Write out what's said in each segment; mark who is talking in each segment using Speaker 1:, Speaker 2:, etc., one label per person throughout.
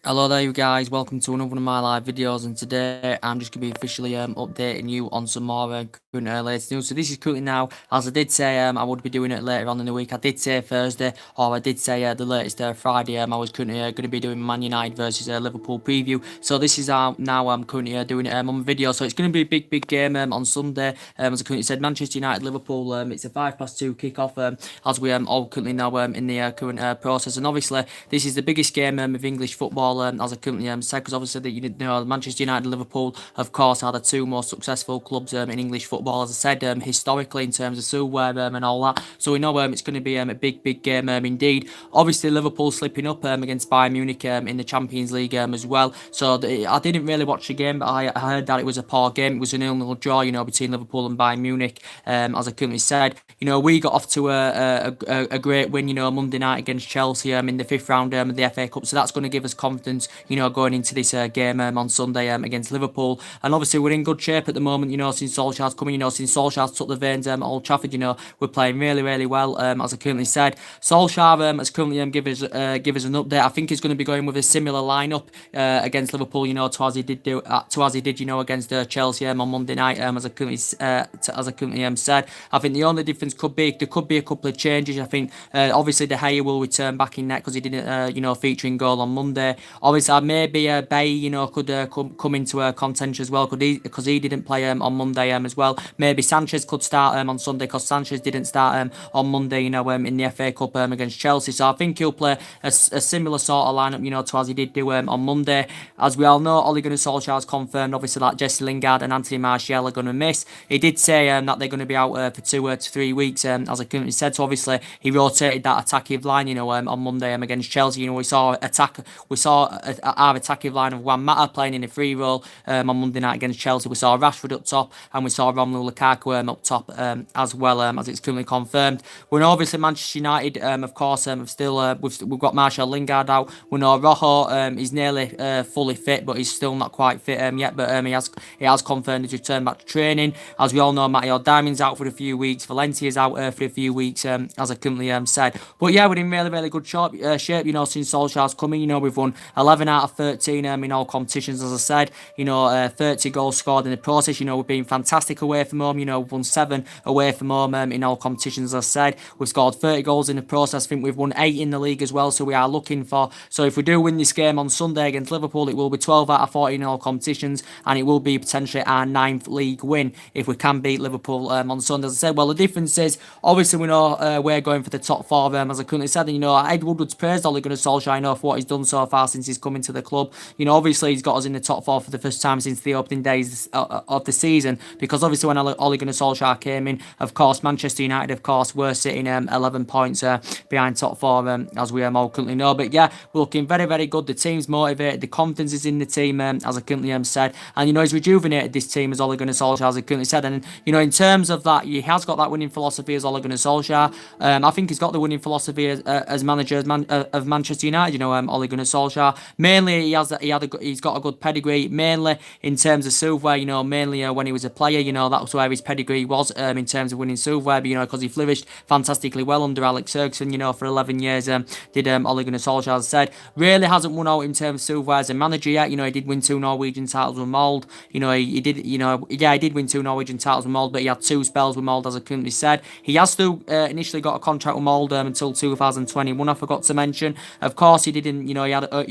Speaker 1: Hello there you guys, welcome to another one of my live videos, and today I'm just going to be officially updating you on some more current latest news. So this is currently now, as I did say I would be doing it later on in the week. I did say Thursday, or I did say the latest Friday. I was currently going to be doing Man United versus Liverpool preview. So this is now I'm currently doing it on the video. So it's going to be a big game on Sunday. As I currently said, Manchester United Liverpool. It's a 2:05 kickoff as we all currently now in the current process. And obviously this is the biggest game of English football, as I currently said, because obviously that you didn't know, Manchester United and Liverpool, of course, are the two most successful clubs in English football, as I said, historically in terms of silverware and all that. So we know it's going to be a big game indeed. Obviously, Liverpool slipping up against Bayern Munich in the Champions League as well. So I didn't really watch the game, but I heard that it was a poor game. It was a 0-0 draw, between Liverpool and Bayern Munich. As I currently said, we got off to a great win, Monday night against Chelsea in the fifth round of the FA Cup. So that's going to give us confidence, going into this game on Sunday against Liverpool. And obviously we're in good shape at the moment, since Solskjaer's coming, since Solskjaer's took the veins at Old Trafford, we're playing really well. As I currently said, Solskjaer has currently give us an update. I think he's going to be going with a similar lineup against Liverpool, to as he did, against Chelsea on Monday night. As I currently said, I think the only difference could be a couple of changes. I think obviously De Gea will return back in net because he didn't feature in goal on Monday. Obviously maybe Bay could come into contention as well because he didn't play on Monday as well. Maybe Sanchez could start on Sunday because Sanchez didn't start on Monday, in the FA Cup against Chelsea. So I think he'll play a similar sort of lineup, to as he did do on Monday. As we all know, Ole Gunnar Solskjaer has confirmed obviously that Jesse Lingard and Anthony Martial are going to miss. He did say that they're going to be out for 2 to 3 weeks, as I currently said. So obviously he rotated that attacking line, on Monday against Chelsea. We saw our attacking line of Juan Mata playing in a free role on Monday night against Chelsea. We saw Rashford up top, and we saw Romelu Lukaku up top as well, as it's currently confirmed. We know obviously Manchester United, of course, we've got Martial Lingard out. We know Rojo is nearly fully fit, but he's still not quite fit yet. But he has confirmed his return back to training. As we all know, Matteo Diamond's out for a few weeks. Valencia's out for a few weeks, as I currently said. But yeah, we're in really good shape. Since Solskjaer's coming, we've won 11 out of 13 in all competitions, as I said. 30 goals scored in the process. We've been fantastic away from home. We've won 7 away from home in all competitions, as I said. We've scored 30 goals in the process. I think we've won 8 in the league as well. So we are looking for. So if we do win this game on Sunday against Liverpool, it will be 12 out of 14 in all competitions, and it will be potentially our 9th league win if we can beat Liverpool on Sunday. As I said, well, the difference is obviously we know we're going for the top 4. As I currently said, Ed Woodward's praised Ole Gunnar Solskjaer for what he's done so far since he's come into the club. Obviously he's got us in the top 4 for the first time since the opening days of the season, because obviously when Ole Gunnar Solskjaer came in, of course Manchester United, of course, were sitting 11 points behind top 4, as we all currently know. But yeah, we're looking very good. The team's motivated, the confidence is in the team, as I currently said, and he's rejuvenated this team as Ole Gunnar Solskjaer, as I currently said. And in terms of that, he has got that winning philosophy as Ole Gunnar Solskjaer. I think he's got the winning philosophy as manager of Manchester United. Ole Gunnar Solskjaer. Mainly, he's got a good pedigree. Mainly in terms of silverware. Mainly when he was a player. That's where his pedigree was in terms of winning silverware. But because he flourished fantastically well under Alex Ferguson. For 11 years. Did Ole Gunnar Solskjaer, as I said, really hasn't won out in terms of silverware as a manager yet. He did win 2 Norwegian titles with Mould. He did. He did win 2 Norwegian titles with Mould, but he had 2 spells with Mould, as I currently said. He has still initially got a contract with Mould until 2021. I forgot to mention. Of course, he didn't. He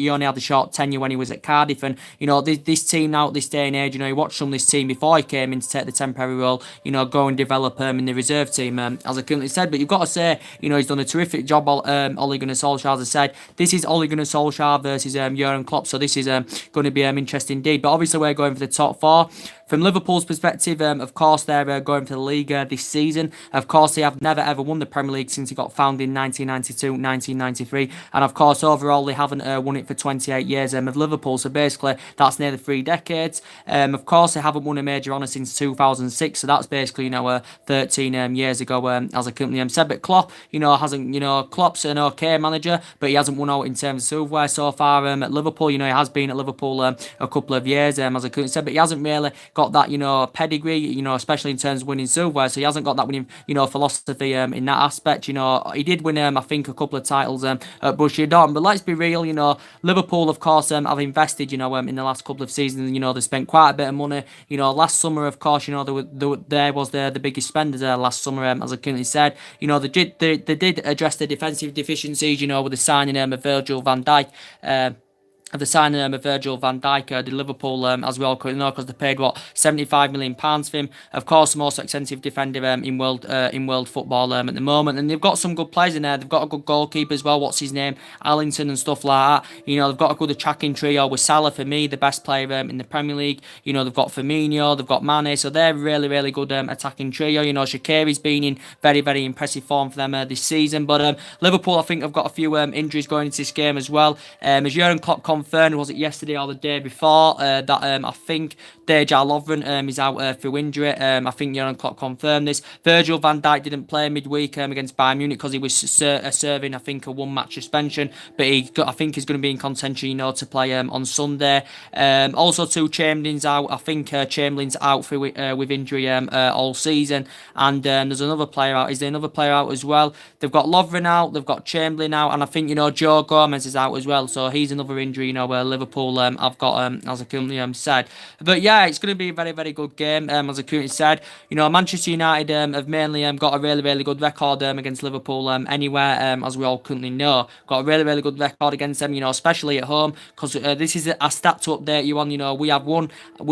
Speaker 1: only had a short tenure when he was at Cardiff, and this team now at this day and age. He watched from this team before he came in to take the temporary role. Go and develop in the reserve team, as I currently said. But you've got to say, he's done a terrific job. Ole Gunnar Solskjaer, as I said, this is Ole Gunnar Solskjaer versus Jurgen Klopp, so this is going to be interesting indeed. But obviously we're going for the top 4. From Liverpool's perspective, of course, they're going for the league this season. Of course, they have never ever won the Premier League since it got founded in 1992, 1993. And of course, overall, they haven't won it for 28 years of Liverpool. So basically, that's nearly 3 decades. Of course, they haven't won a major honour since 2006. So that's basically, 13 years ago, as I currently said. But Klopp, Klopp's an okay manager, but he hasn't won out in terms of silverware so far at Liverpool. He has been at Liverpool a couple of years, as I currently said, but he hasn't really got that, pedigree, especially in terms of winning silverware. So he hasn't got that winning, philosophy in that aspect. He did win, I think, a couple of titles at Borussia Dortmund. But let's be real, Liverpool, of course, have invested, in the last couple of seasons. They spent quite a bit of money. Last summer, of course, there was the biggest spenders last summer, as I currently said. They did address the defensive deficiencies, with the signing of Virgil van Dijk. Of the signing of Virgil van Dijk, the Liverpool, as we all currently know, because they paid £75 million for him. Of course, the most expensive defender in world football at the moment, and they've got some good players in there. They've got a good goalkeeper as well. What's his name, Allington and stuff like that. They've got a good attacking trio with Salah, for me, the best player in the Premier League. They've got Firmino, they've got Mane, so they're really, really good attacking trio. Shaqiri's been in very, very impressive form for them this season. But Liverpool, I think, have got a few injuries going into this game as well. As Jurgen Klopp confirmed, was it yesterday or the day before, that I think Dejan Lovren is out through injury. I think Jurgen Klopp confirmed this. Virgil van Dijk didn't play midweek against Bayern Munich because he was serving, I think, a one-match suspension. But I think he's going to be in contention, to play on Sunday. Also, too, Chamberlain's out. I think Chamberlain's out with injury all season. And there's another player out. Is there another player out as well? They've got Lovren out. They've got Chamberlain out. And I think, Joe Gomez is out as well. So he's another injury, where Liverpool I've got, as I currently said. But yeah, it's going to be a very, very good game, as I currently said. Manchester United have mainly got a really, really good record against Liverpool anywhere, as we all currently know. Got a really, really good record against them, especially at home, because this is a stat to update you on. We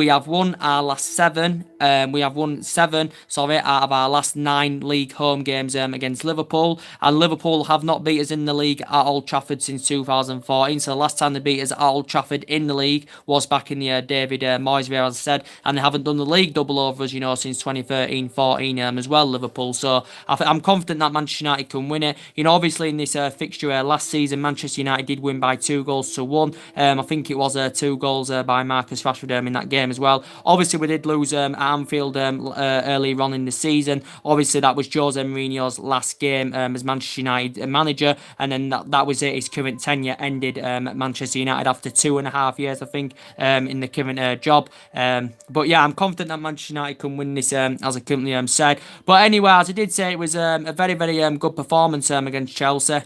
Speaker 1: have won our last seven. We have won seven, out of our last 9 league home games against Liverpool. And Liverpool have not beat us in the league at Old Trafford since 2014. So the last time they beat us at Old Trafford in the league was back in the David Moyes era, as I said. And they haven't done the league double over us, since 2013-14 as well, Liverpool. So I'm confident that Manchester United can win it. Obviously in this fixture last season, Manchester United did win by 2-1. I think it was 2 goals by Marcus Rashford in that game as well. Obviously, we did lose at Anfield earlier on in the season. Obviously, that was Jose Mourinho's last game as Manchester United manager, and then that was it. His current tenure ended at Manchester United after 2.5 years, I think, in the current job. But yeah, I'm confident that Manchester United can win this, as I currently said. But anyway, as I did say, it was a very, very good performance against Chelsea.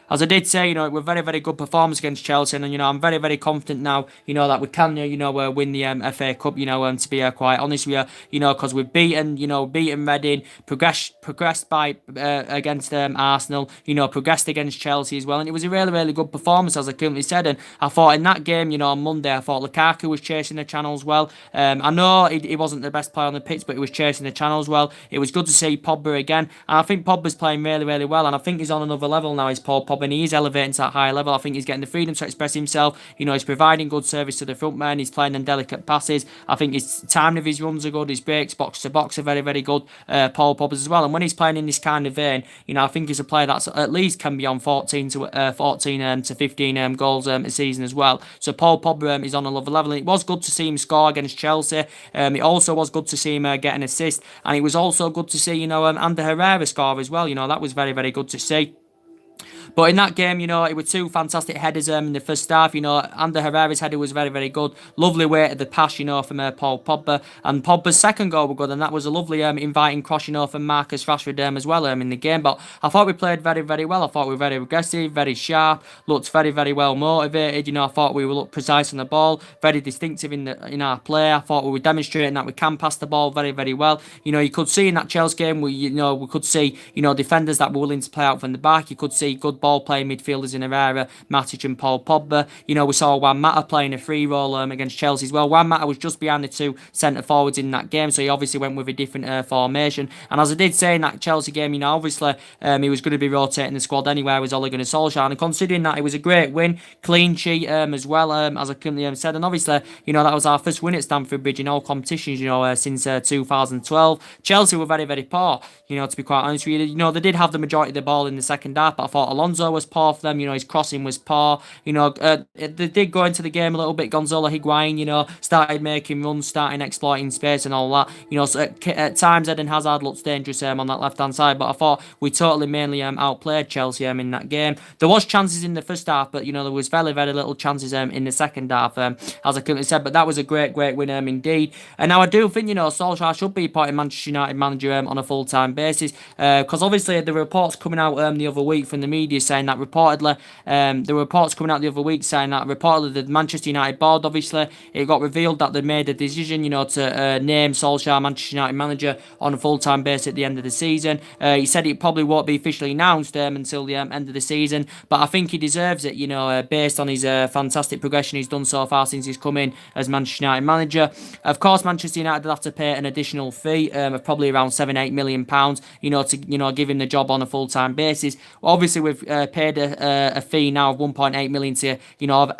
Speaker 1: As I did say, it was a very, very good performance against Chelsea, and I'm very, very confident now, that we can, win the FA Cup, to be quite honest with you, because we've beaten Reading, progressed by against Arsenal, progressed against Chelsea as well, and it was a really, really good performance, as I currently said. And I thought in that game, on Monday, I thought Lukaku was chasing the channels well. I know he wasn't the best player on the pitch, but he was chasing the channels well. It was good to see Pogba again, and I think Pogba's playing really, really well, and I think he's on another level now. He's Paul Pogba, and he is elevating to that higher level. I think he's getting the freedom to express himself. He's providing good service to the front men. He's playing them delicate passes. I think his timing of his runs are good. His breaks, box to box, are very, very good. Paul Pogba's as well. And when he's playing in this kind of vein, I think he's a player that's at least can be on 14 to 15 goals a season as well. So Paul Pogba is on another level. And it was good to see him score against Chelsea. It also was good to see him get an assist. And it was also good to see, Ander Herrera score as well. That was very, very good to see. But in that game, it was 2 fantastic headers in the first half. Ander Herrera's header was very, very good. Lovely way to the pass, from Paul Pogba. And Pogba's second goal was good, and that was a lovely inviting cross, from Marcus Rashford as well in the game. But I thought we played very, very well. I thought we were very aggressive, very sharp, looked very, very well motivated. I thought we looked precise on the ball, very distinctive in our play. I thought we were demonstrating that we can pass the ball very, very well. You could see in that Chelsea game, we could see, defenders that were willing to play out from the back. You could see good ball playing midfielders in Herrera, Matic and Paul Pogba. We saw Juan Mata playing a free role against Chelsea as well. Juan Mata was just behind the 2 centre forwards in that game, so he obviously went with a different formation. And as I did say in that Chelsea game, obviously he was going to be rotating the squad anywhere with Ole Gunnar Solskjaer. And considering that it was a great win, clean sheet as well, as I currently said, and obviously that was our first win at Stamford Bridge in all competitions, since 2012. Chelsea were very, very poor, to be quite honest with you. They did have the majority of the ball in the second half, but I thought Gonzo was poor for them. His crossing was poor. They did go into the game a little bit. Gonzalo Higuain, started making runs, starting exploiting space and all that. So at times Eden Hazard looked dangerous on that left hand side, but I thought we totally mainly outplayed Chelsea in that game. There was chances in the first half, but there was very very little chances in the second half, as I currently said. But that was a great win indeed. And now I do think Solskjaer should be appointed Manchester United manager on a full time basis, because obviously the reports coming out the other week from the media saying that reportedly the Manchester United board, obviously it got revealed that they made a decision to name Solskjaer Manchester United manager on a full time basis at the end of the season. He said it probably won't be officially announced until the end of the season, but I think he deserves it based on his fantastic progression he's done so far since he's come in as Manchester United manager. Of course Manchester United will have to pay an additional fee of probably around £7-8 million to give him the job on a full time basis. Obviously we've paid a fee now of 1.8 million to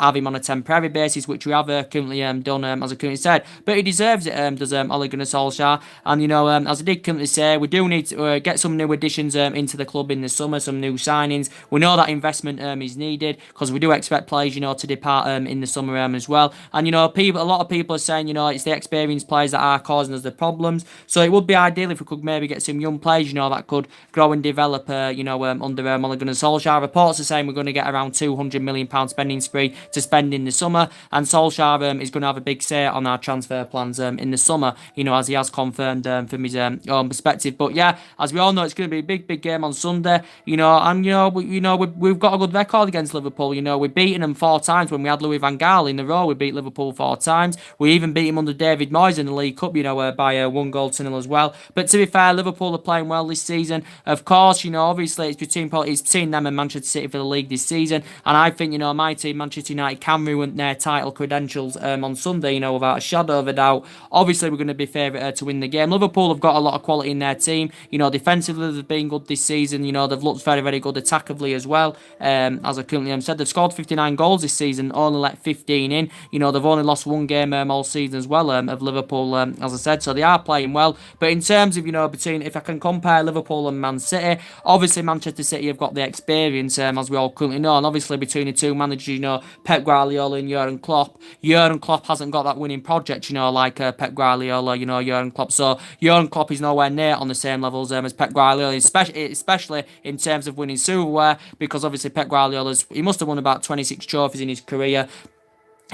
Speaker 1: have him on a temporary basis, which we have currently done, as I currently said. But he deserves it, does Ole Gunnar Solskjaer. And as I did currently say, we do need to get some new additions into the club in the summer, some new signings. We know that investment is needed because we do expect players to depart in the summer as well. And a lot of people are saying it's the experienced players that are causing us the problems. So it would be ideal if we could maybe get some young players that could grow and develop under Ole Gunnar Solskjaer. Reports are saying we're going to get around £200 million spending spree to spend in the summer, and Solskjaer is going to have a big say on our transfer plans in the summer, as he has confirmed from his own perspective. But yeah, as we all know, it's going to be a big game on Sunday, we've got a good record against Liverpool. We've beaten them 4 times when we had Louis van Gaal in a row. We beat Liverpool 4 times. We even beat him under David Moyes in the League Cup, by 1-0 as well. But to be fair, Liverpool are playing well this season. Of course, obviously it's between them and Manchester City for the league this season, and I think my team Manchester United can ruin their title credentials on Sunday, without a shadow of a doubt. Obviously we're going to be favourite to win the game. Liverpool have got a lot of quality in their team. Defensively they've been good this season. They've looked very very good attackably as well. As I currently said, they've scored 59 goals this season, only let 15 in. They've only lost 1 game all season as well of Liverpool, as I said. So they are playing well. But in terms of between, if I can compare Liverpool and Man City, obviously Manchester City have got the experience, as we all currently know, and obviously between the two managers, Pep Guardiola and Jurgen Klopp hasn't got that winning project, like Pep Guardiola, Jurgen Klopp. So Jurgen Klopp is nowhere near on the same levels as Pep Guardiola, especially in terms of winning silverware, because obviously Pep Guardiola's, he must have won about 26 trophies in his career.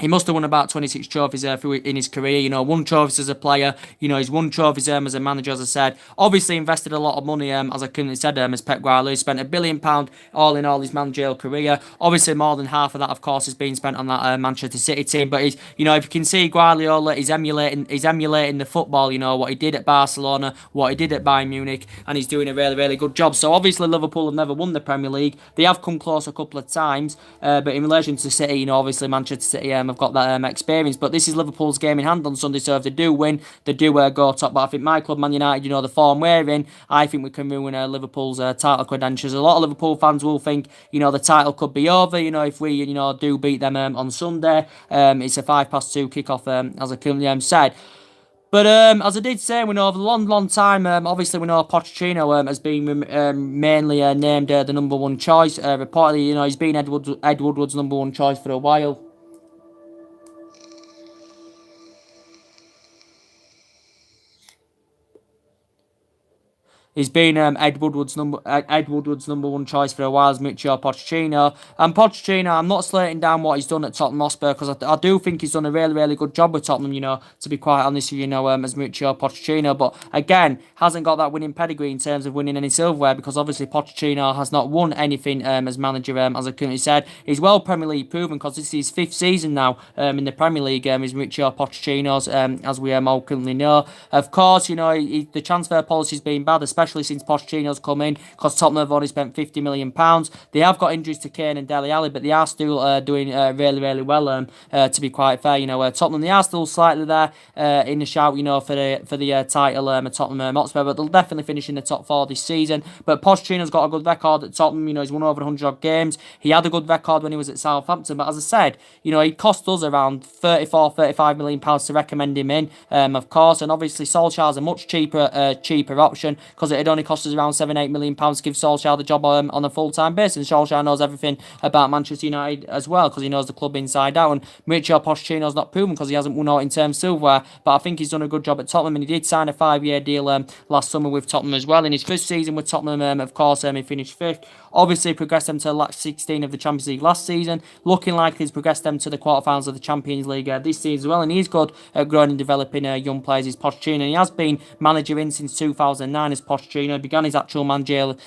Speaker 1: He must have won about 26 trophies in his career. Won trophies as a player. He's won trophies as a manager, as I said. Obviously invested a lot of money, as I currently said, as Pep Guardiola. He spent £1 billion all in all his managerial career. Obviously more than half of that, of course, has been spent on that Manchester City team. But if you can see Guardiola, he's emulating the football. What he did at Barcelona, what he did at Bayern Munich, and he's doing a really really good job. So obviously Liverpool have never won the Premier League. They have come close a couple of times, but in relation to City, obviously Manchester City have got that experience. But this is Liverpool's game in hand on Sunday, so if they do win, they do go top. But I think my club, Man United, the form we're in, I think we can ruin Liverpool's title credentials. A lot of Liverpool fans will think, the title could be over, if we, do beat them on Sunday. It's a 2:05 kickoff, as I currently said. But as I did say, we know for a long time, obviously we know Pochettino has been mainly named the number 1 choice. Reportedly, he's been Ed Woodward's number 1 choice for a while. He's been Ed Woodward's number 1 choice for a while as Mauricio Pochettino. And Pochettino, I'm not slating down what he's done at Tottenham Hotspur, because I do think he's done a really, really good job with Tottenham, to be quite honest with you, as Mauricio Pochettino. But again, hasn't got that winning pedigree in terms of winning any silverware, because obviously Pochettino has not won anything as manager, as I currently said. He's well Premier League proven, because this is his 5th season now in the Premier League, is Mauricio Pochettino's, as we all currently know. Of course, the transfer policy's been bad, especially since Pochettino's come in, because Tottenham have only spent £50 million. They have got injuries to Kane and Dele Alli, but they are still doing really, really well, to be quite fair. Tottenham, they are still slightly there in the shout, for the title at Tottenham Hotspur, but they'll definitely finish in the top 4 this season. But Pochettino's got a good record at Tottenham. He's won over 100 odd games. He had a good record when he was at Southampton, but as I said, he cost us around £35 million to recommend him in, of course. And obviously Solskjaer's a much cheaper option, because it only cost us around £7-8 million to give Solskjaer the job on a full-time basis. And Solskjaer knows everything about Manchester United as well, because he knows the club inside out. And Mauricio Pochettino's not proven because he hasn't won out in terms of silverware, but I think he's done a good job at Tottenham, and he did sign a 5-year deal last summer with Tottenham as well. In his first season with Tottenham, of course, he finished 5th. Obviously, progressed them to the last 16 of the Champions League last season. Looking like he's progressed them to the quarterfinals of the Champions League this season as well. And he's good at growing and developing young players. He's Pochettino. And he has been manager in since 2009 as Pochettino. He began his actual managerial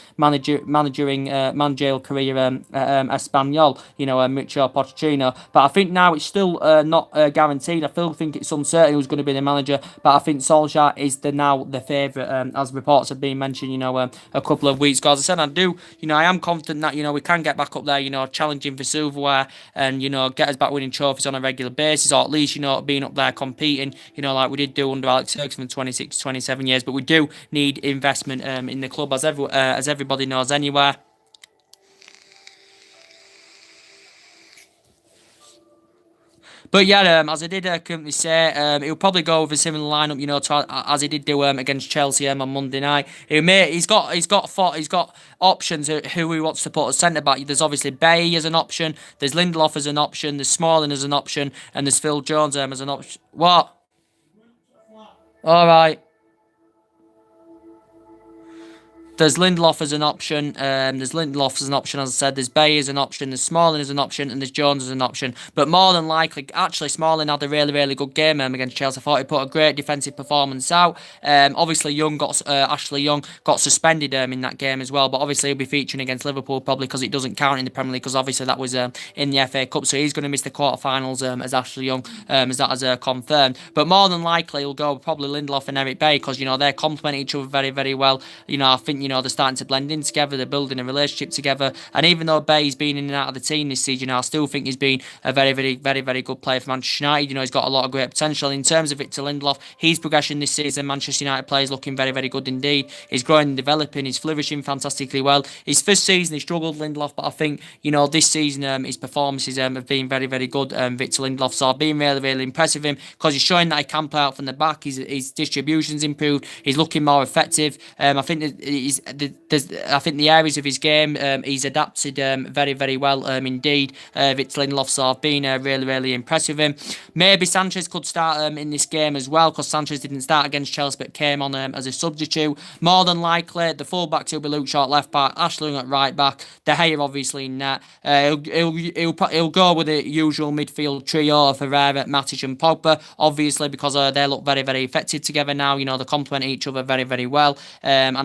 Speaker 1: career at Espanyol, Mauricio Pochettino. But I think now it's still not guaranteed. I still think it's uncertain who's going to be the manager. But I think Solskjaer is now the favourite, as reports have been mentioned, a couple of weeks ago. As I said, I am confident that, we can get back up there, challenging for silverware and, get us back winning trophies on a regular basis, or at least, being up there competing, like we did do under Alex Ferguson for 26, 27 years. But we do need investment in the club, as everybody knows anywhere. But yeah, as I did currently say, he'll probably go with a similar lineup, as he did do against Chelsea on Monday night. He's got options who he wants to put as centre back. There's obviously Bailly as an option. There's Lindelof as an option. There's Smalling as an option, and there's Phil Jones as an option. What? All right. There's Lindelof as an option. As I said. There's Bailly as an option. There's Smalling as an option, and there's Jones as an option. But more than likely, actually, Smalling had a really, really good game against Chelsea. I thought he put a great defensive performance out. Obviously, Ashley Young got suspended in that game as well. But obviously, he'll be featuring against Liverpool probably because it doesn't count in the Premier League, because obviously that was in the FA Cup. So he's going to miss the quarterfinals as Ashley Young, as that has confirmed. But more than likely, he'll go probably Lindelof and Eric Bailly, because they complement each other very, very well. I think they're starting to blend in together. They're building a relationship together. And even though Bailly's been in and out of the team this season, I still think he's been a very, very, very, very good player for Manchester United. He's got a lot of great potential. In terms of Victor Lindelof, his progression this season, Manchester United players looking very, very good indeed. He's growing and developing. He's flourishing fantastically well. His first season, he struggled, Lindelof, but I think, this season, his performances have been very, very good, Victor Lindelof. So I've been really, really impressed with him, because he's showing that he can play out from the back. His distribution's improved. He's looking more effective. I think the areas of his game he's adapted very, very well indeed, Victor Lindelof. So I've been really, really impressed with him. Maybe Sanchez could start in this game as well, because Sanchez didn't start against Chelsea but came on as a substitute. More than likely, the full-backs will be Luke Shaw at left back, Ashley Young at right back, De Gea obviously in net. He'll go with the usual midfield trio of Herrera, Matic and Pogba, obviously, because they look very, very effective together now. They complement each other very, very well. And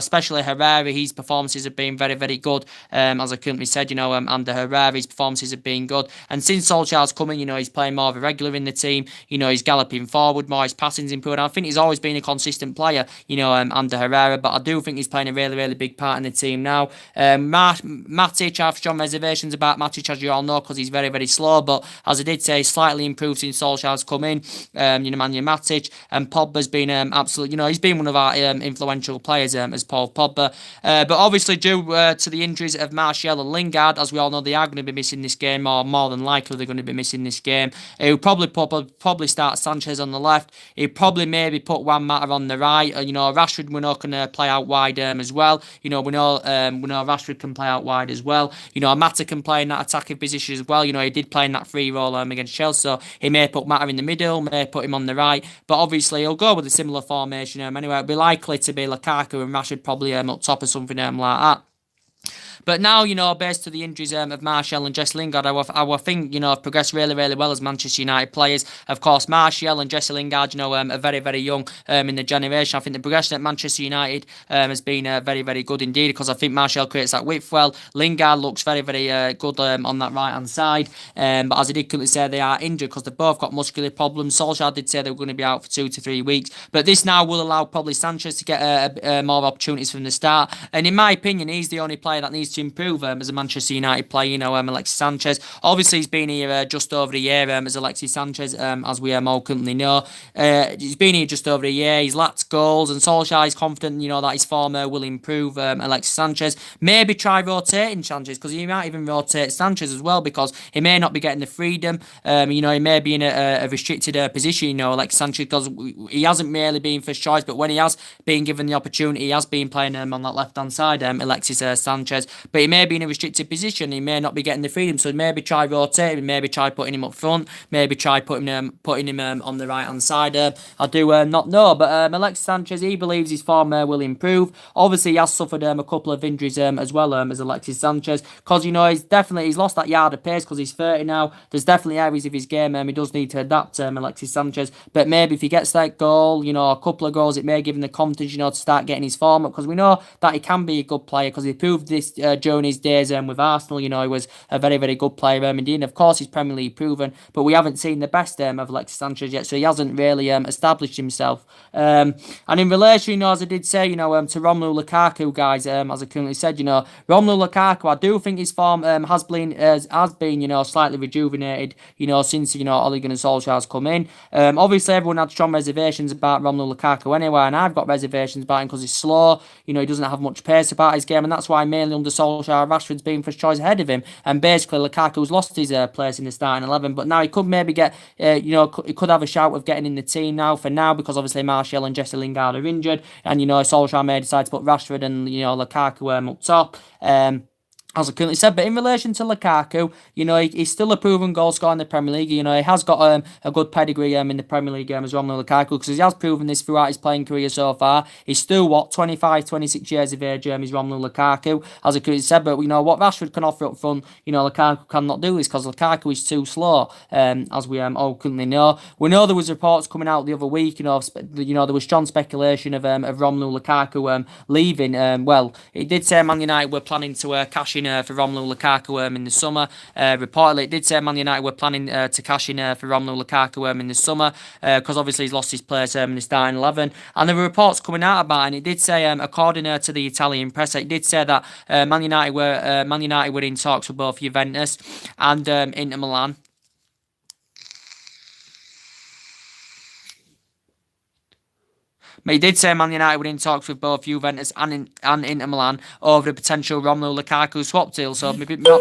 Speaker 1: especially Herrera, his performances have been very, very good. As I currently said, under Herrera, his performances have been good. And since Solskjaer's coming, he's playing more of a regular in the team. He's galloping forward more, his passing's improved. I think he's always been a consistent player, under Herrera, but I do think he's playing a really, really big part in the team now. Matic, I've shown reservations about Matic, as you all know, because he's very, very slow, but as I did say, slightly improved since Solskjaer's come in. Nemanja Matic, and Pogba's been absolutely, he's been one of our influential players as Paul Pogba. But obviously, due to the injuries of Martial and Lingard, as we all know, they are going to be missing this game, or more than likely they're going to be missing this game. He'll probably start Sanchez on the left. He'll probably maybe put Juan Mata on the right. Rashford, we know, can play out wide as well. We know Rashford can play out wide as well. Mata can play in that attacking position as well. He did play in that free role against Chelsea, so he may put Mata in the middle, may put him on the right. But obviously, he'll go with a similar formation anyway. It'll be likely to be Lukaku and Rashford probably up top or something like that. But now, based to the injuries of Martial and Jesse Lingard, I think, have progressed really, really well as Manchester United players. Of course, Martial and Jesse Lingard, are very, very young in the generation. I think the progression at Manchester United has been very, very good indeed, because I think Martial creates that width well. Lingard looks very, very good on that right-hand side. But as I did quickly say, they are injured because they've both got muscular problems. Solskjaer did say they were going to be out for 2 to 3 weeks. But this now will allow probably Sanchez to get more opportunities from the start. And in my opinion, he's the only player that needs needs to improve as a Manchester United player. Alexis Sanchez. Obviously, he's been here just over a year as Alexis Sanchez, as we all currently know. He's been here just over a year. He's lacked goals, and Solskjaer is confident, that his form will improve Alexis Sanchez. Maybe try rotating Sanchez, because he might even rotate Sanchez as well, because he may not be getting the freedom. He may be in a restricted position, Alexis Sanchez, because he hasn't really been first choice, but when he has been given the opportunity, he has been playing on that left-hand side, Alexis Sanchez, but he may be in a restricted position. He may not be getting the freedom, so maybe try rotating, maybe try putting him up front, maybe try putting him on the right-hand side. I do not know, but Alexis Sanchez, he believes his form will improve. Obviously, he has suffered a couple of injuries as well as Alexis Sanchez, because he's lost that yard of pace, because he's 30 now. There's definitely areas of his game he does need to adapt, Alexis Sanchez, but maybe if he gets that goal, a couple of goals, it may give him the confidence, to start getting his form up, because we know that he can be a good player, because he proved this during his days with Arsenal. He was a very, very good player indeed. Of course, he's Premier League proven, but we haven't seen the best of Alexis Sanchez yet, so he hasn't really established himself. And in relation, as I did say, to Romelu Lukaku, guys, as I currently said, Romelu Lukaku, I do think his form has been slightly rejuvenated, since Ole Gunnar Solskjaer has come in. Obviously, everyone had strong reservations about Romelu Lukaku anyway, and I've got reservations about him because he's slow. He doesn't have much pace about his game, and that's why mainly under Solskjaer, Rashford's been first choice ahead of him. And basically, Lukaku's lost his place in the starting 11, but now he could maybe get, he could have a shout of getting in the team now, because obviously Martial and Jesse Lingard are injured, and Solskjaer may decide to put Rashford and Lukaku up top. As I currently said, but in relation to Lukaku, he's still a proven goal scorer in the Premier League. He has got a good pedigree in the Premier League as Romelu Lukaku, because he has proven this throughout his playing career so far. He's still, 25, 26 years of age, is Romelu Lukaku, as I currently said, but what Rashford can offer up front, Lukaku cannot do this, because Lukaku is too slow, as we all currently know. We know there was reports coming out the other week, there was strong speculation of Romelu Lukaku leaving. Well, it did say Man United were planning to cash in for Romelu Lukaku in the summer. Reportedly, it did say Man United were planning to cash in for Romelu Lukaku in the summer, because obviously he's lost his place in the starting 11. And there were reports coming out about it, and it did say, according to the Italian press, it did say that Man United were in talks with both Juventus and Inter Milan. But he did say Man United were in talks with both Juventus and Inter Milan over the potential Romelu Lukaku swap deal. So, to be more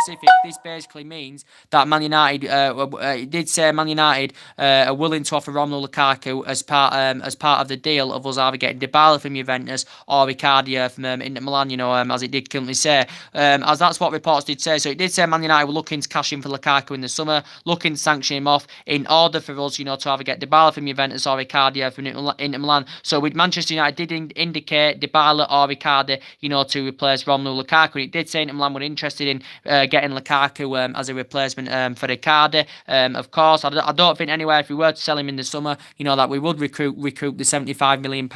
Speaker 1: specific, this basically means that Man United, it did say Man United are willing to offer Romelu Lukaku as part of the deal of us either getting Dybala from Juventus or Icardi from Inter Milan, as it did currently say. As that's what reports did say. So it did say Man United were looking to cash in for Lukaku in the summer, looking to sanction him off in order for us, to either get Dybala from Juventus or Icardi from Inter Milan. So with Manchester United did indicate Dybala or Icardi, to replace Romelu Lukaku. And it did say Inter Milan were interested in getting Lukaku as a replacement for Icardi. Of course, I don't think anywhere if we were to sell him in the summer, that we would recoup the £75 million,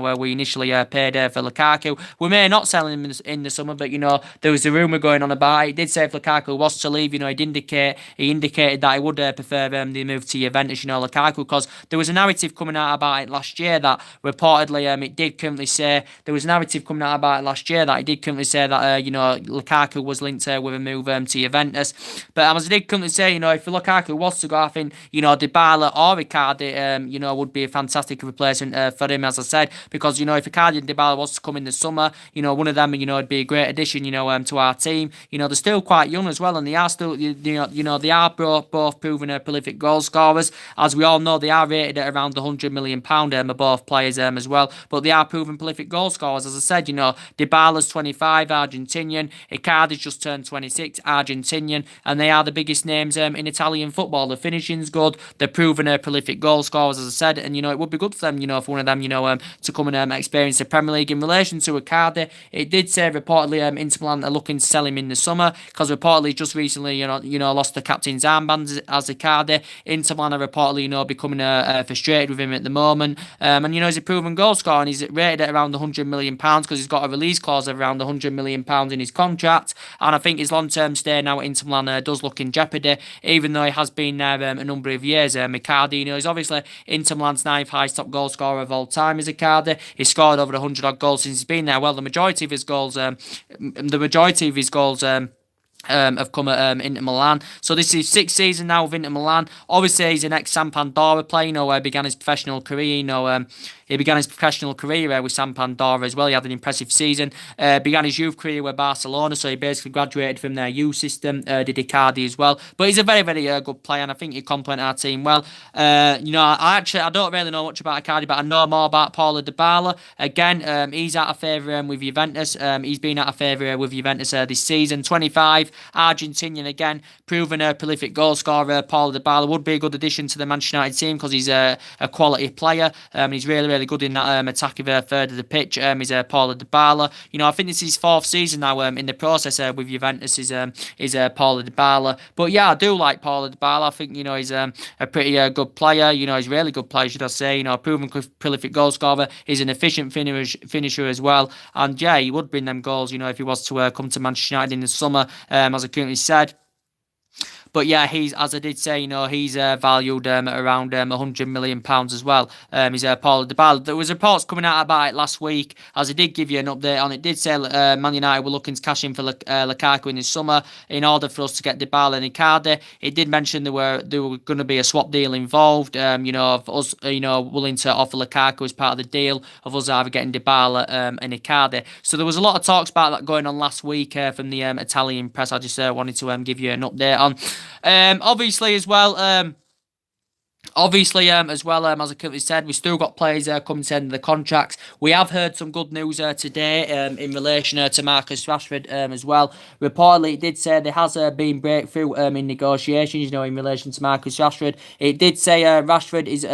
Speaker 1: where we initially paid for Lukaku. We may not sell him in the summer, but there was a rumour going on about it. It did say if Lukaku was to leave, he indicated that he would prefer the move to Juventus, Lukaku, because there was a narrative coming out about it last year that reportedly it did currently say there was a narrative coming out about it last year that it did currently say that Lukaku was linked with a move to Juventus. But as I did currently say, if Lukaku was to go, I think Dybala or Icardi would be a fantastic replacement for him, as I said, because if Icardi and Dybala was to come in the summer, one of them would be a great addition to our team. They're still quite young as well, and they are still they are both proven prolific goal scorers. As we all know, they are rated at around the £100 million both players as well, but they are proven prolific goal scorers. As I said, Dybala's 25, Argentinian, Icardi's just turned 26, Argentinian, and they are the biggest names in Italian football. The finishing's good, they're proven prolific goal scorers, as I said, and it would be good for them, for one of them, to come and experience the Premier League. In relation to Icardi, it did say reportedly Inter Milan are looking to sell him in the summer, because reportedly just recently, lost the captain's armband as Icardi. Inter Milan are reportedly, becoming frustrated with him at the moment, and And, he's a proven goal scorer, and he's rated at around £100 million because he's got a release clause of around £100 million in his contract. And I think his long-term stay now at Inter Milan does look in jeopardy, even though he has been there a number of years. Icardi, he's obviously Inter Milan's 9th highest top goal scorer of all time is Icardi. He's scored over 100 odd goals since he's been there. Well, the majority of his goals have come at Inter Milan. So this is his 6th season now with Inter Milan. Obviously, he's an ex-Sampdoria player, began his professional career, he began his professional career with Sampdoria as well. He had an impressive season. Began his youth career with Barcelona, so he basically graduated from their youth system. Did Icardi as well. But he's a very, very good player, and I think he complement our team well. I don't really know much about Icardi, but I know more about Paulo Dybala. Again, he's out of favour with Juventus. He's been out of favour with Juventus this season. 25, Argentinian again, proven a prolific goal scorer. Paulo Dybala would be a good addition to the Manchester United team because he's a quality player. He's really, really good in that attacking third of the pitch. He's Paulo Dybala. I think this is his 4th season now in the process with Juventus is Paulo Dybala. But yeah, I do like Paulo Dybala. I think he's a pretty good player. He's a really good player, should I say. A proven prolific goal scorer. He's an efficient finisher as well. And yeah, he would bring them goals. If he was to come to Manchester United in the summer, as I currently said. But yeah, he's, as I did say, he's valued at around £100 million as well. He's Paulo Dybala. There was reports coming out about it last week, as I did give you an update on it. Did say Man United were looking to cash in for Lukaku in the summer in order for us to get Dybala and Icardi. It did mention there were going to be a swap deal involved. Of us, willing to offer Lukaku as part of the deal, of us either getting Dybala and Icardi. So there was a lot of talks about that going on last week from the Italian press. I just wanted to give you an update on. Obviously as well, as I currently said, we've still got players coming to the end of the contracts. We have heard some good news today in relation to Marcus Rashford as well. Reportedly, it did say there has been breakthrough in negotiations, in relation to Marcus Rashford. It did say Rashford is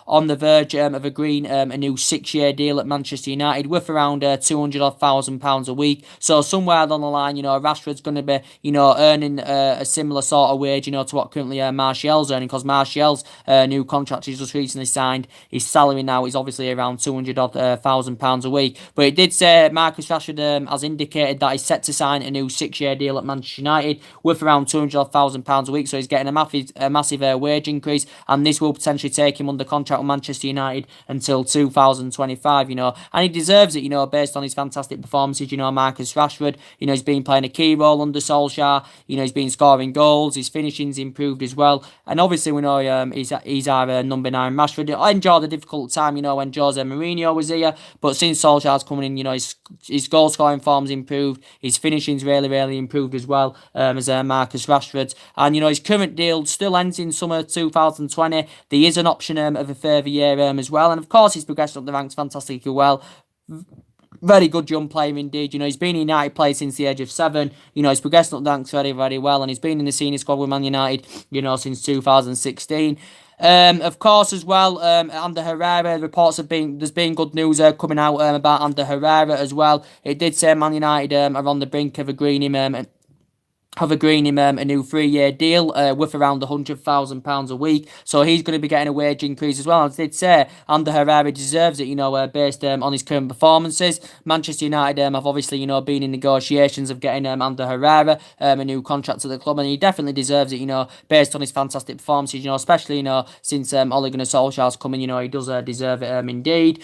Speaker 1: on the verge of agreeing a new 6-year deal at Manchester United with around £200,000 a week. So somewhere along the line, Rashford's going to be, earning a similar sort of wage, to what currently Martial's earning, because Martial's new contract he's just recently signed. His salary now is obviously around £200,000 a week. But it did say Marcus Rashford has indicated that he's set to sign a new 6-year deal at Manchester United with around £200,000 a week. So he's getting a massive wage increase, and this will potentially take him under contract with Manchester United until 2025. And he deserves it. Based on his fantastic performances. Marcus Rashford. He's been playing a key role under Solskjaer. He's been scoring goals. His finishing's improved as well, and obviously we know he's our number 9 Rashford. I enjoyed the difficult time, when Jose Mourinho was here, but since Solskjaer's coming in, his goal scoring form's improved, his finishing's really, really improved as well as Marcus Rashford's. And his current deal still ends in summer 2020. There is an option of a further year as well, and of course he's progressed up the ranks fantastically well. Very good young player indeed. He's been a United player since the age of 7. He's progressed up the ranks very, very well, and he's been in the senior squad with Man United, since 2016. Of course, as well, Ander Herrera, there's been good news coming out about Ander Herrera as well. It did say Man United are on the brink of agreeing him a new 3-year deal with around £100,000 a week. So he's going to be getting a wage increase as well. As I did say, Ander Herrera deserves it, based on his current performances. Manchester United have obviously, been in negotiations of getting Ander Herrera a new contract at the club, and he definitely deserves it, based on his fantastic performances, especially, since Ole Gunnar Solskjaer's coming, he does deserve it indeed.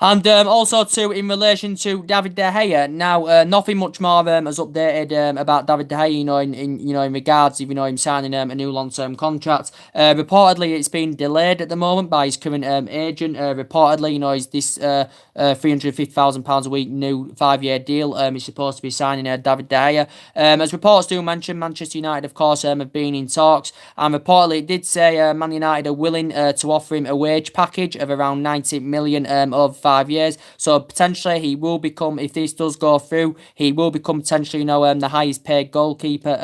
Speaker 1: And also too, in relation to David De Gea, now nothing much more has updated about David De Gea, in regards of him signing a new long-term contract. Reportedly, it's been delayed at the moment by his current agent. Reportedly, he's this £350,000 a week new 5-year deal. He's supposed to be signing David De Gea. As reports do mention, Manchester United, of course, have been in talks, and reportedly it did say Man United are willing to offer him a wage package of around 90 million over 5 years. So potentially he will become, if this does go through, he will become potentially, the highest paid goalkeeper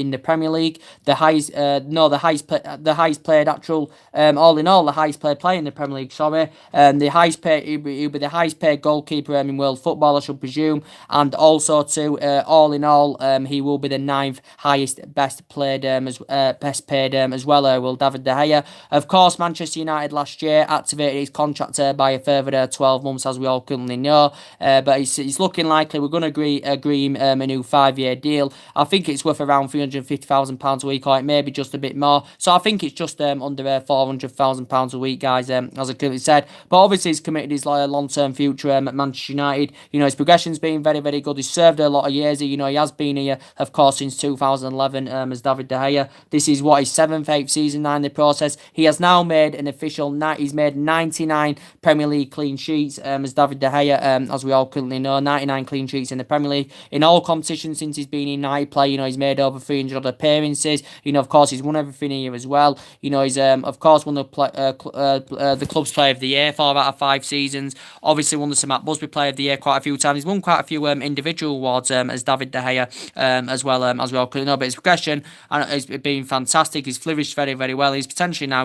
Speaker 1: in the Premier League, the highest, the highest paid actual, all in all, the highest paid player in the Premier League. Sorry, the highest paid, he'll be the highest paid goalkeeper in world football, I should presume, and also too, all in all, he will be the ninth highest best paid as well. Will David De Gea. Of course, Manchester United last year activated his contract by a further 12 months, as we all currently know. But it's looking likely we're going to agree him a new 5-year deal. I think it's worth around £350,000 a week, or it may be just a bit more. So I think it's just under £400,000 a week, guys, as I currently said. But obviously he's committed his long-term future at Manchester United. His progression's been very, very good. He's served a lot of years. He has been here, of course, since 2011 as David De Gea. This is what his 7th, 8th season now in the process. He has now made an official he's made 99 Premier League clean sheets as David De Gea, as we all currently know, 99 clean sheets in the Premier League in all competitions since he's been in United play. He's made over 300 appearances. Of course, he's won everything here as well. He's of course won the club's Player of the Year 4 out of 5 seasons. Obviously won the Sir Matt Busby Player of the Year quite a few times. He's won quite a few individual awards as David De Gea as well, as we all currently know. But his progression has been fantastic. He's flourished very, very well. He's potentially now,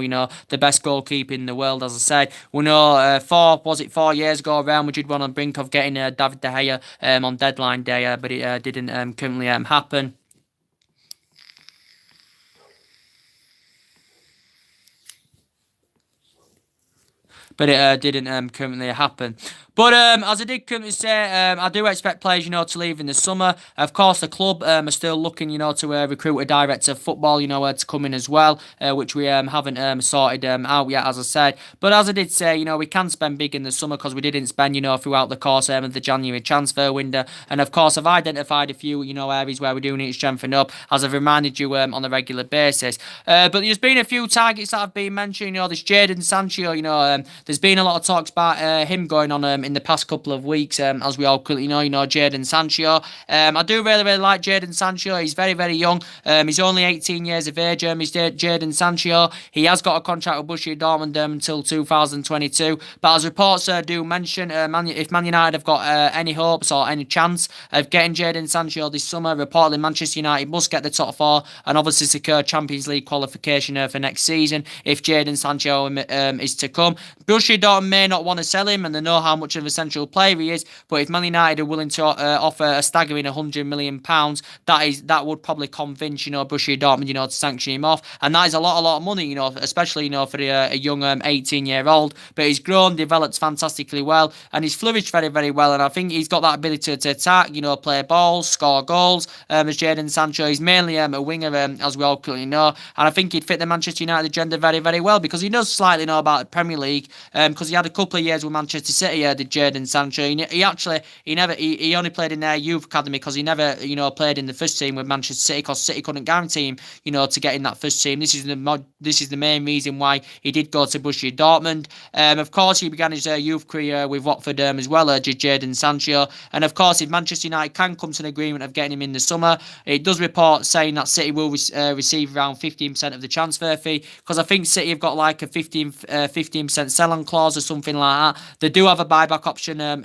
Speaker 1: the best goalkeeper in the world, as I said. We know 4 years ago, Real Madrid were on the brink of getting David De Gea on deadline day, but it didn't currently happen. But it didn't currently happen. But as I did currently say, I do expect players, to leave in the summer. Of course, the club are still looking, to recruit a director of football, to come in as well, which we haven't sorted out yet, as I said. But as I did say, we can spend big in the summer because we didn't spend, throughout the course of the January transfer window. And of course, I've identified a few, areas where we do need to strengthen up, as I've reminded you on a regular basis. But there's been a few targets that have been mentioned. This Jadon Sancho, there's been a lot of talks about him going on in the past couple of weeks, as we all currently know, Jadon Sancho. I do really, really like Jadon Sancho. He's very, very young. He's only 18 years of age. He's Jadon Sancho. He has got a contract with Borussia Dortmund until 2022. But as reports do mention, if Man United have got any hopes or any chance of getting Jadon Sancho this summer, reportedly Manchester United must get the top 4 and obviously secure Champions League qualification for next season if Jadon Sancho is to come. Borussia Dortmund may not want to sell him, and they know how much of a central player he is, but if Man United are willing to offer a staggering £100 million, that would probably convince Borussia Dortmund to sanction him off, and that is a lot of money, especially for a young 18-year-old. But he's grown, developed fantastically well, and he's flourished very, very well, and I think he's got that ability to attack, play balls, score goals. As Jadon Sancho, he's mainly a winger, as we all currently know, and I think he'd fit the Manchester United agenda very, very well because he does slightly know about the Premier League, because he had a couple of years with Manchester City. Did Jadon Sancho? He only played in their youth academy because he never played in the first team with Manchester City because City couldn't guarantee him to get in that first team. This is the main reason why he did go to Borussia Dortmund. Of course, he began his youth career with Watford as well, Jadon Sancho. And of course, if Manchester United can come to an agreement of getting him in the summer, it does report saying that City will receive around 15% of the transfer fee, because I think City have got like a 15% sell-on clause or something like that. They do have a buyback option on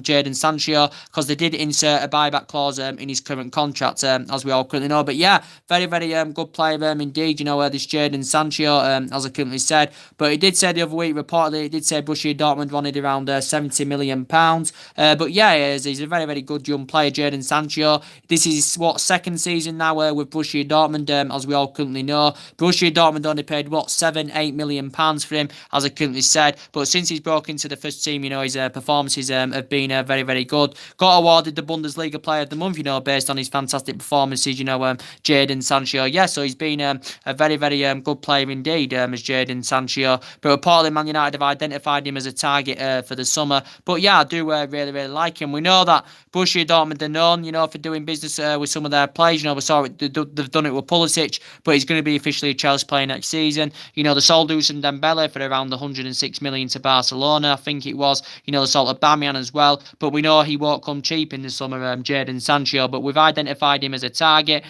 Speaker 1: Jadon Sancho because they did insert a buyback clause in his current contract, as we all currently know. But yeah, very, very good player indeed, this Jadon Sancho, as I currently said. But he did say the other week, reportedly, he did say Borussia Dortmund wanted around £70 million. But yeah, he's a very, very good young player, Jadon Sancho. This is second season now with Borussia Dortmund, as we all currently know. Borussia Dortmund only paid £7-8 million for him, as I currently said. But since he's broke into the first team, his performances have been very, very good. Got awarded the Bundesliga Player of the Month, based on his fantastic performances, Jadon Sancho. Yeah, so he's been a very, very good player indeed, as Jadon Sancho. But reportedly, Man United have identified him as a target for the summer. But yeah, I do really, really like him. We know that Borussia Dortmund are known, for doing business with some of their players. We saw it, they've done it with Pulisic, but he's going to be officially a Chelsea player next season. They sold Ousmane Dembele for around 106 million to Barcelona, I think it was. They sold Aubameyang as well, but we know he won't come cheap in the summer, Jadon Sancho. But we've identified him as a target.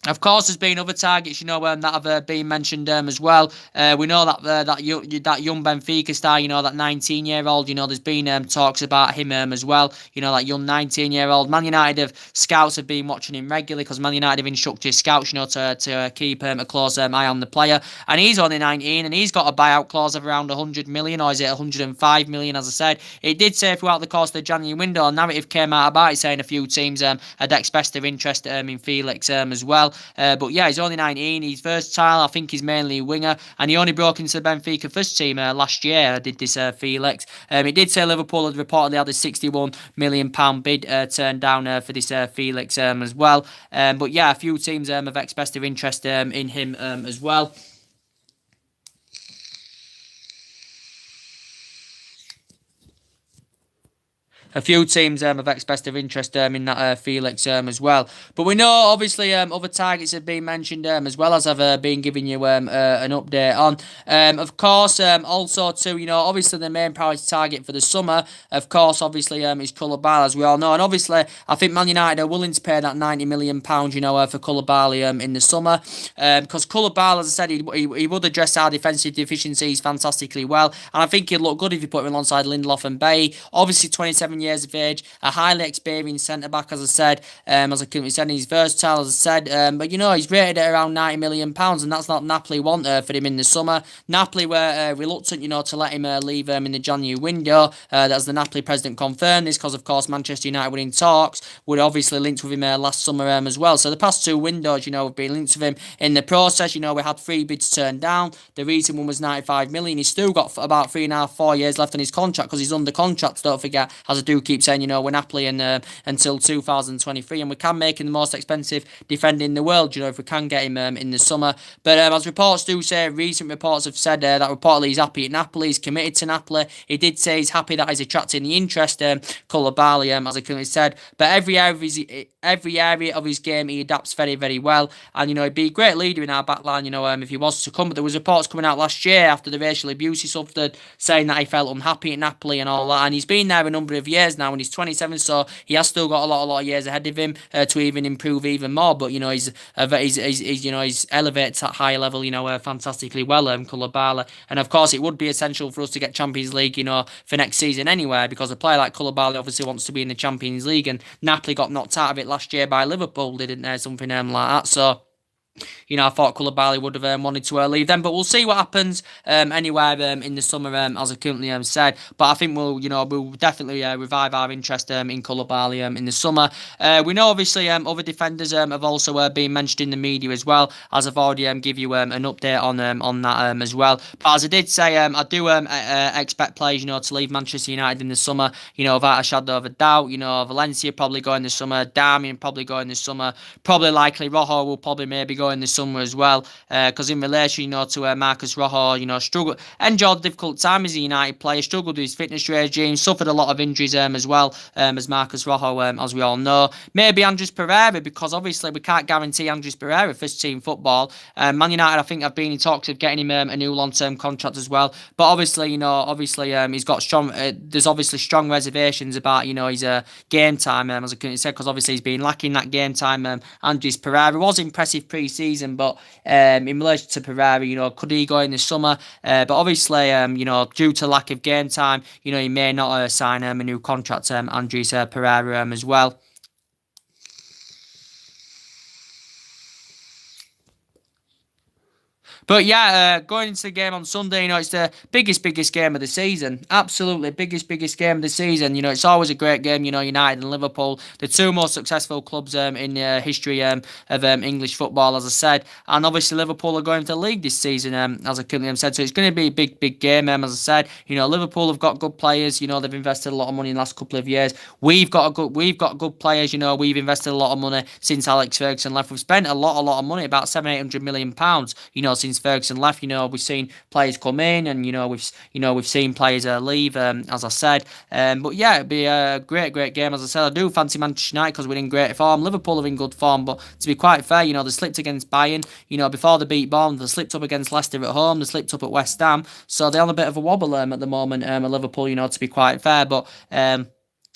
Speaker 1: Of course, there's been other targets, that have been mentioned as well. We know that young Benfica star, that 19-year-old, there's been talks about him as well. That young 19-year-old. Man United scouts have been watching him regularly because Man United have instructed scouts, to keep a close eye on the player. And he's only 19, and he's got a buyout clause of around 100 million, or is it 105 million? As I said, it did say throughout the course of the January window, a narrative came out about it saying a few teams had expressed their interest in Felix as well. But yeah, he's only 19. He's versatile. I think he's mainly a winger, and he only broke into the Benfica first team last year. Did this Felix? It did say Liverpool had reportedly had a £61 million bid turned down for this Felix as well. But yeah, a few teams have expressed their interest in him as well. A few teams have expressed their interest in that Felix as well. But we know, obviously, other targets have been mentioned as well, as I've been giving you an update on. Of course, also, too, obviously the main priority target for the summer, of course, obviously, is Koulibaly, as we all know. And obviously, I think Man United are willing to pay that £90 million, for Koulibaly in the summer. Because Koulibaly, as I said, he would address our defensive deficiencies fantastically well. And I think he'd look good if you put him alongside Lindelof and Bailly. Obviously, 27 years of age, a highly experienced centre-back, as I said, as I currently said, he's versatile, as I said, but he's rated at around £90 million, and that's not Napoli want for him in the summer. Napoli were reluctant, to let him leave in the January window, as the Napoli president confirmed this, because of course Manchester United were in talks, were obviously linked with him last summer as well. So the past two windows, have been linked with him in the process. We had 3 bids turned down. The recent one was 95 million. He's still got about 3.5-4 years left on his contract, because he's under contract, don't forget, as I do keep saying, we're Napoli until 2023, and we can make him the most expensive defender in the world, if we can get him in the summer. But as reports do say, recent reports have said that reportedly he's happy at Napoli, he's committed to Napoli. He did say he's happy that he's attracting the interest, Koulibaly, as I currently said. But every area of his game he adapts very, very well, and he'd be a great leader in our backline, if he was to come. But there was reports coming out last year after the racial abuse he suffered, saying that he felt unhappy at Napoli and all that, and he's been there a number of years now, and he's 27, so he has still got a lot of years ahead of him to even improve even more. But he's elevated to that higher level, fantastically well, Koulibaly. And of course, it would be essential for us to get Champions League, for next season anyway, because a player like Koulibaly obviously wants to be in the Champions League, and Napoli got knocked out of it last year by Liverpool, didn't they? Something like that. So I thought Koulibaly would have wanted to leave them, but we'll see what happens anyway in the summer, as I currently said. But I think we'll definitely revive our interest in Koulibaly in the summer. We know obviously other defenders have also been mentioned in the media as well, as I've already give you an update on that as well. But as I did say, I do expect players to leave Manchester United in the summer, without a shadow of a doubt. Valencia probably going this summer, Darmian probably going this summer, probably likely Rojo will probably maybe go in this summer as well, because in relation to Marcus Rojo, struggled, endured a difficult time as a United player, struggled with his fitness regime, suffered a lot of injuries as well as Marcus Rojo, as we all know. Maybe Andres Pereira, because obviously we can't guarantee Andres Pereira first team football. Man United, I think, have been in talks of getting him a new long-term contract as well, but obviously he's got strong there's obviously strong reservations about his game time, as I couldn't say, because obviously he's been lacking that game time. Andres Pereira was impressive pre-season, but in relation to Pereira, could he go in the summer? But obviously, due to lack of game time, he may not sign a new contract, Andres Pereira as well. But yeah, going into the game on Sunday, it's the biggest game of the season. Absolutely biggest game of the season. It's always a great game. United and Liverpool, the two most successful clubs in the history of English football, as I said. And obviously Liverpool are going to the league this season, as I currently said. So it's going to be a big game, as I said. Liverpool have got good players. They've invested a lot of money in the last couple of years. We've got good players. We've invested a lot of money since Alex Ferguson left. We've spent a lot of money, about £700-800 million, since Ferguson left. We've seen players come in, and we've seen players leave, as I said. But yeah, it'd be a great game, as I said. I do fancy Manchester United because we're in great form. Liverpool are in good form, but to be quite fair, they slipped against Bayern. Before they beat Bournemouth, they slipped up against Leicester at home. They slipped up at West Ham, so they're on a bit of a wobble at the moment. At Liverpool, to be quite fair, but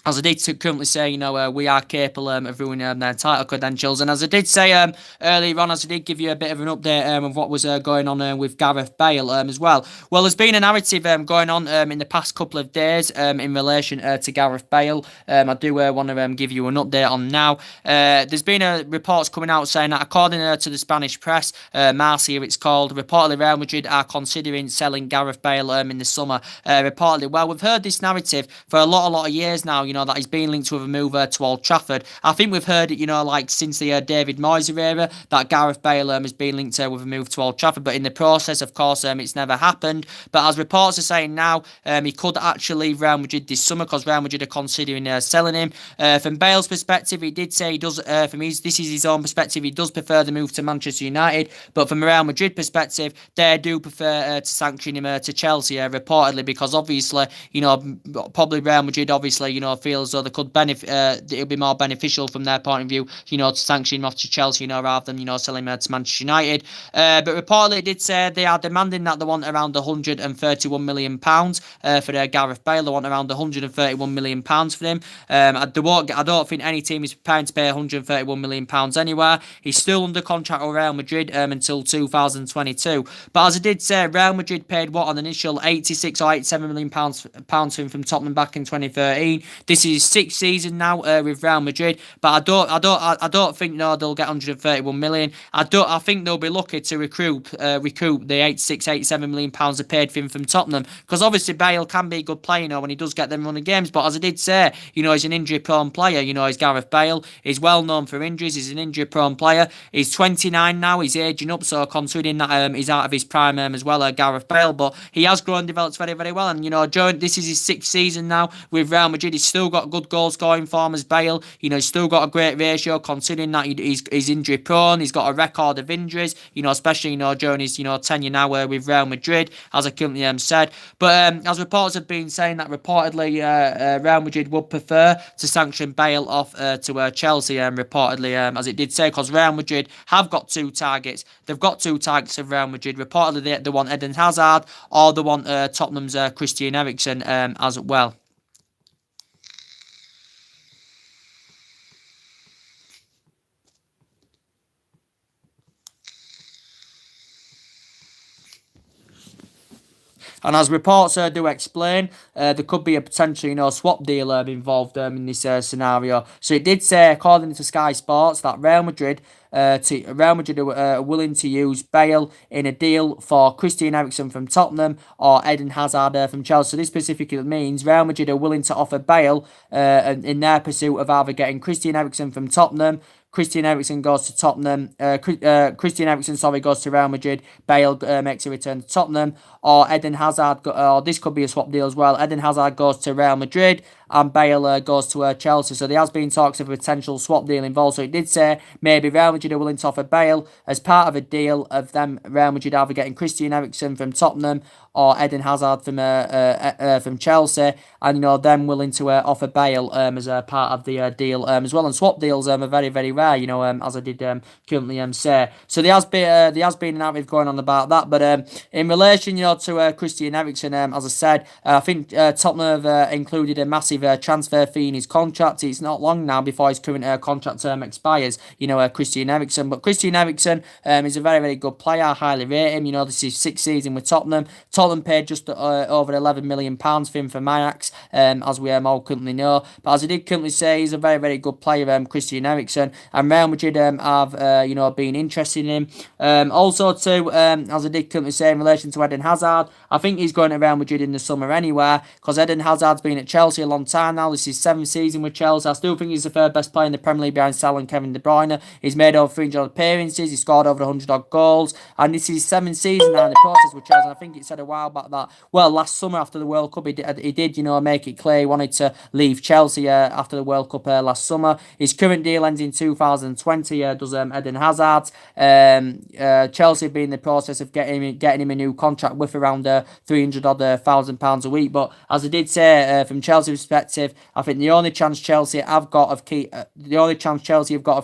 Speaker 1: as I did currently say, we are capable of ruining their title credentials. And as I did say earlier on, as I did give you a bit of an update of what was going on with Gareth Bale as well. Well, there's been a narrative going on in the past couple of days in relation to Gareth Bale. I do want to give you an update on now. There's been reports coming out saying that according to the Spanish press, Marca it's called, reportedly Real Madrid are considering selling Gareth Bale in the summer. Reportedly, well, we've heard this narrative for a lot of years now, that he's been linked with a move to Old Trafford. I think we've heard it, like since the David Moyes era, that Gareth Bale has been linked with a move to Old Trafford, but in the process, of course, it's never happened. But as reports are saying now, he could actually leave Real Madrid this summer because Real Madrid are considering selling him. From Bale's perspective, he did say he does, this is his own perspective, he does prefer the move to Manchester United, but from a Real Madrid perspective, they do prefer to sanction him to Chelsea, reportedly, because obviously, probably Real Madrid, obviously, feel as though they could benefit, it'll be more beneficial from their point of view, to sanction him off to Chelsea, rather than, selling him to Manchester United. But reportedly it did say they are demanding that they want around £131 million for their Gareth Bale. They want around £131 million for him. I don't think any team is preparing to pay £131 million anywhere. He's still under contract with Real Madrid until 2022. But as I did say, Real Madrid paid an initial £86 or £87 million for him from Tottenham back in 2013. This is his sixth season now with Real Madrid, but I don't think they'll get 131 million. I think they'll be lucky to recoup the 86, 87 million pounds they paid for him from Tottenham, because obviously Bale can be a good player, when he does get them running games. But as I did say, he's an injury-prone player. He's Gareth Bale. He's well known for injuries. He's an injury-prone player. He's 29 now. He's aging up, so considering that he's out of his prime as well, Gareth Bale. But he has grown and developed very, very well. And this is his sixth season now with Real Madrid. He's still got good goals scoring form as Bale. He's still got a great ratio considering that he's injury prone. He's got a record of injuries, especially during his tenure now with Real Madrid, as I currently said. But as reports have been saying that reportedly Real Madrid would prefer to sanction Bale off to Chelsea, reportedly, as it did say, because Real Madrid have got two targets. They've got two targets of Real Madrid. Reportedly they want Eden Hazard, or they want Tottenham's Christian Eriksen as well. And as reports do explain, there could be a potential, swap deal involved in this scenario. So it did say, according to Sky Sports, that Real Madrid are willing to use Bale in a deal for Christian Eriksen from Tottenham or Eden Hazard from Chelsea. So this specifically means Real Madrid are willing to offer Bale in their pursuit of either getting Christian Eriksen from Tottenham. Christian Eriksen goes to Tottenham. Christian Eriksen, goes to Real Madrid. Bale makes a return to Tottenham. Or Eden Hazard, or this could be a swap deal as well. Eden Hazard goes to Real Madrid and Bale goes to Chelsea. So there has been talks of a potential swap deal involved. So it did say maybe Real Madrid are willing to offer Bale as part of a deal of them. Real Madrid either getting Christian Eriksen from Tottenham or Eden Hazard from Chelsea, and them willing to offer Bale as a part of the deal as well. And swap deals are very, very rare, as I did currently say. So there has been a narrative going on about that. But in relation, to Christian Eriksen, as I said, I think Tottenham have included a massive transfer fee in his contract. It's not long now before his current contract term expires. Christian Eriksen. But Christian Eriksen is a very, very good player. I highly rate him. This is his sixth season with Tottenham. Tottenham paid just over £11 million for him from Ajax, as we all currently know. But as I did currently say, he's a very, very good player, Christian Eriksen. And Real Madrid have, been interested in him. Also, too, as I did currently say in relation to Eden Hazard, I think he's going to Real Madrid in the summer anyway, because Eden Hazard's been at Chelsea a long time now. This is his seventh season with Chelsea. I still think he's the third best player in the Premier League behind Salah and Kevin De Bruyne. He's made over 300 appearances. He scored over 100 odd goals. And this is his seventh season now in the process with Chelsea. And I think it said a while back that, last summer after the World Cup, he did make it clear he wanted to leave Chelsea after the World Cup last summer. His current deal ends in 2020, does Eden Hazard. Chelsea have been in the process of getting him a new contract with around £300,000 a week. But as I did say, from Chelsea's perspective, I think the only chance Chelsea have got of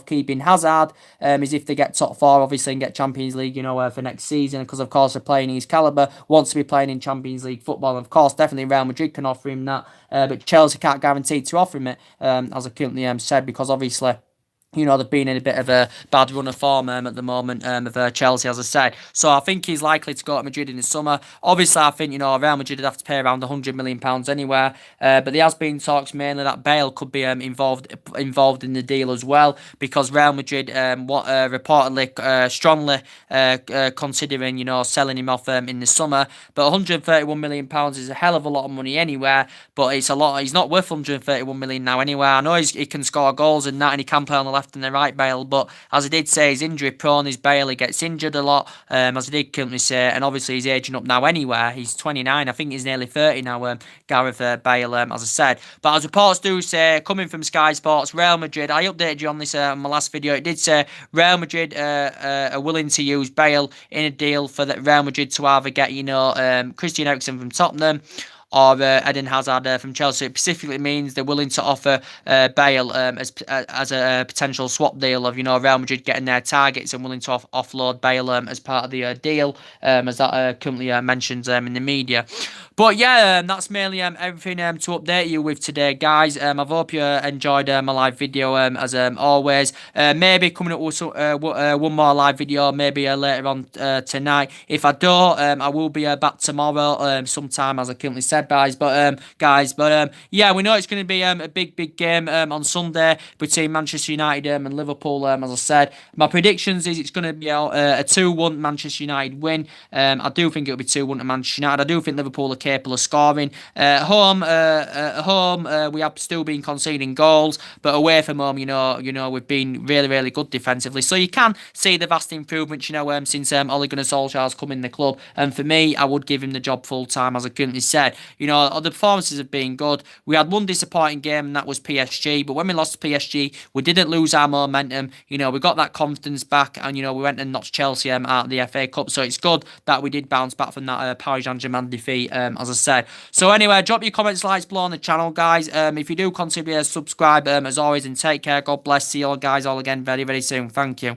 Speaker 1: keeping Hazard is if they get top four, obviously, and get Champions League, for next season. Because of course they're playing his caliber, wants to be playing in Champions League football. And of course, definitely Real Madrid can offer him that, but Chelsea can't guarantee to offer him it, as I currently said, because obviously, they've been in a bit of a bad run of form at the moment of Chelsea, as I said. So I think he's likely to go to Madrid in the summer. Obviously, I think, Real Madrid would have to pay around £100 million anywhere. But there has been talks mainly that Bale could be involved in the deal as well, because Real Madrid reportedly strongly considering, selling him off in the summer. But £131 million is a hell of a lot of money anywhere, but it's a lot. He's not worth £131 million now anywhere. I know he can score goals and that, and he can play on the left and the right, Bale, but as I did say, he's injury prone. He's Bale, he gets injured a lot, as I did currently say, and obviously he's aging up now anywhere. He's 29, I think he's nearly 30 now, Gareth Bale, as I said. But as reports do say, coming from Sky Sports, Real Madrid, I updated you on this in my last video, it did say Real Madrid are willing to use Bale in a deal for Real Madrid to either get, Christian Eriksen from Tottenham, or Eden Hazard from Chelsea. It specifically means they're willing to offer Bale as a potential swap deal of, Real Madrid getting their targets and willing to offload Bale as part of the deal, as that currently mentions in the media. But yeah, that's mainly everything to update you with today, guys. I hope you enjoyed my live video as always. Maybe coming up with one more live video, maybe later on tonight. If I don't, I will be back tomorrow sometime, as I currently said, guys. But yeah, we know it's going to be a big game on Sunday between Manchester United and Liverpool. As I said, my predictions is it's going to be a 2-1 Manchester United win. I do think it'll be 2-1 to Manchester United. I do think Liverpool are capable of scoring. At home, we have still been conceding goals, but away from home, we've been really good defensively. So you can see the vast improvements, since Ole Gunnar Solskjaer's come in the club. And for me, I would give him the job full time, as I currently said. The performances have been good. We had one disappointing game, and that was PSG. But when we lost to PSG, we didn't lose our momentum. We got that confidence back, and we went and knocked Chelsea out of the FA Cup. So it's good that we did bounce back from that Paris Saint-Germain defeat, as I said. So anyway, drop your comments, likes below on the channel, guys. If you do, consider subscribe as always, and take care. God bless. See you all, guys, all again very soon. Thank you.